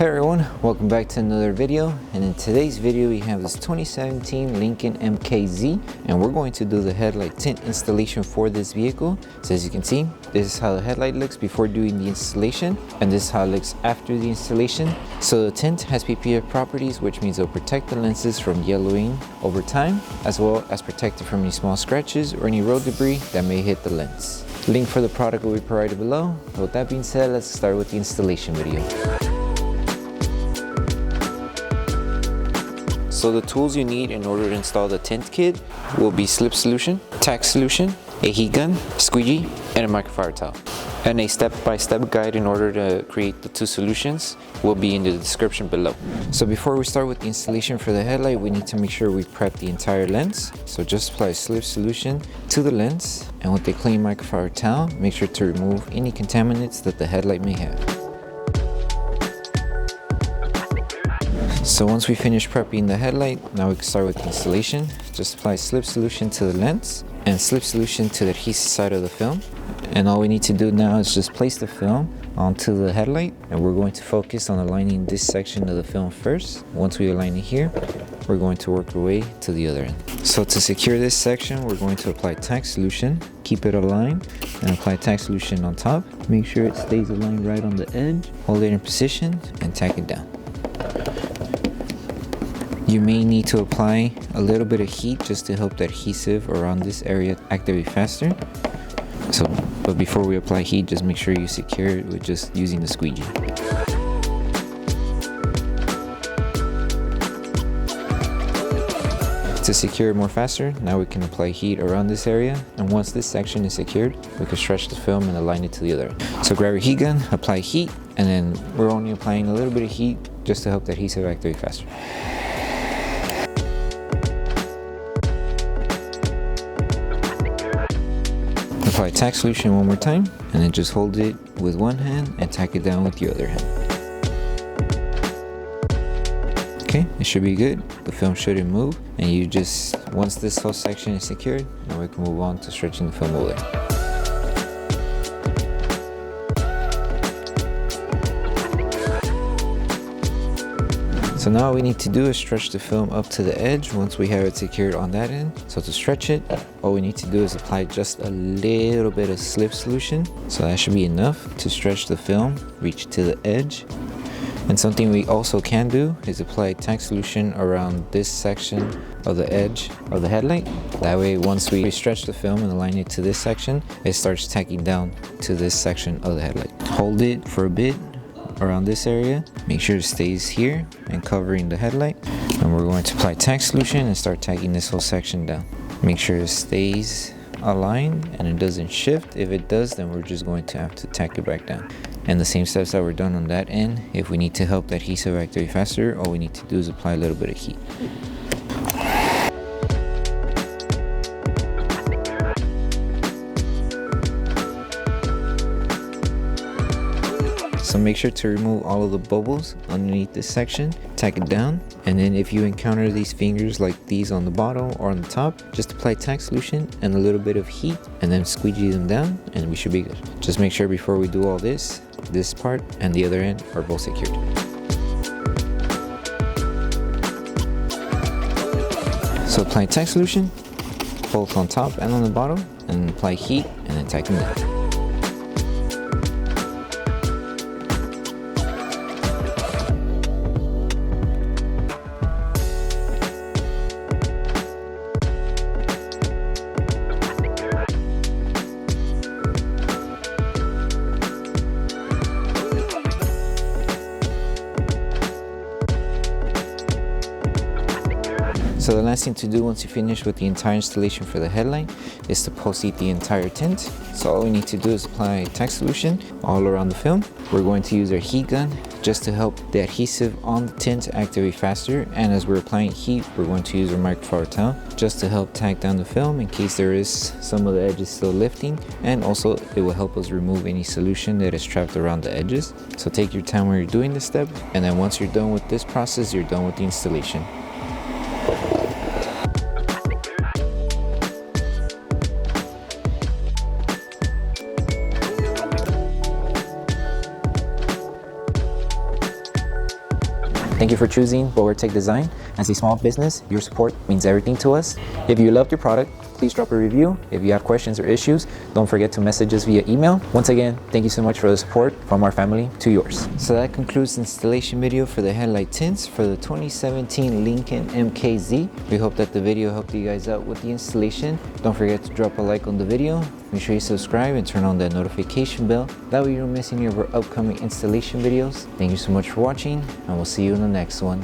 Hey everyone, welcome back to another video, and in today's video we have this 2017 Lincoln MKZ, and we're going to do the headlight tint installation for this vehicle. So as you can see, this is how the headlight looks before doing the installation, and this is how it looks after the installation. So the tint has PPF properties, which means it'll protect the lenses from yellowing over time, as well as protect it from any small scratches or any road debris that may hit the lens. Link for the product will be provided below. With that being said, let's start with the installation video. So the tools you need in order to install the tint kit will be Slip Solution, Tack Solution, a heat gun, squeegee, and a microfiber towel. And a step-by-step guide in order to create the two solutions will be in the description below. So before we start with the installation for the headlight, we need to make sure we prep the entire lens. So just apply Slip Solution to the lens, and with a clean microfiber towel, make sure to remove any contaminants that the headlight may have. So once we finish prepping the headlight, now we can start with the installation. Just apply Slip Solution to the lens and Slip Solution to the adhesive side of the film. And all we need to do now is just place the film onto the headlight, and we're going to focus on aligning this section of the film first. Once we align it here, we're going to work our way to the other end. So to secure this section, we're going to apply Tack Solution, keep it aligned, and apply Tack Solution on top. Make sure it stays aligned right on the edge, hold it in position, and tack it down. You may need to apply a little bit of heat just to help the adhesive around this area activate faster. But before we apply heat, just make sure you secure it with just using the squeegee. To secure it more faster, now we can apply heat around this area, and once this section is secured, we can stretch the film and align it to the other end. So grab your heat gun, apply heat, and then we're only applying a little bit of heat just to help the adhesive activate faster. Apply Tack Solution one more time, and then just hold it with one hand and tack it down with your other hand. Okay, it should be good. The film shouldn't move, and you just, once this whole section is secured, now we can move on to stretching the film over there. So now all we need to do is stretch the film up to the edge once we have it secured on that end. So to stretch it, all we need to do is apply just a little bit of Slip Solution. So that should be enough to stretch the film, reach to the edge. And something we also can do is apply Tack Solution around this section of the edge of the headlight. That way, once we stretch the film and align it to this section, it starts tacking down to this section of the headlight. Hold it for a bit around this area, make sure it stays here and covering the headlight, and we're going to apply Tack Solution and start tacking this whole section down. Make sure it stays aligned and it doesn't shift. If it does, then we're just going to have to tack it back down. And the same steps that were done on that end, if we need to help the adhesive activate faster, all we need to do is apply a little bit of heat. So make sure to remove all of the bubbles underneath this section, tack it down, and then if you encounter these fingers like these on the bottom or on the top, just apply Tack Solution and a little bit of heat and then squeegee them down, and we should be good. Just make sure before we do all this part and the other end are both secured. So apply Tack Solution both on top and on the bottom, and apply heat and then tack them down. So the last thing to do once you finish with the entire installation for the headlight is to post-heat the entire tint. So all we need to do is apply Tack Solution all around the film. We're going to use our heat gun just to help the adhesive on the tint activate faster, and as we're applying heat, we're going to use our microfiber towel just to help tack down the film in case there is some of the edges still lifting, and also it will help us remove any solution that is trapped around the edges. So take your time when you're doing this step, and then once you're done with this process, you're done with the installation. Thank you for choosing Bogar Tech Design. As a small business, your support means everything to us. If you loved your product, please drop a review. If you have questions or issues, don't forget to message us via email. Once again, thank you so much for the support from our family to yours. So that concludes the installation video for the headlight tints for the 2017 Lincoln MKZ. We hope that the video helped you guys out with the installation. Don't forget to drop a like on the video. Make sure you subscribe and turn on that notification bell. That way you don't miss any of our upcoming installation videos. Thank you so much for watching, and we'll see you in the next one.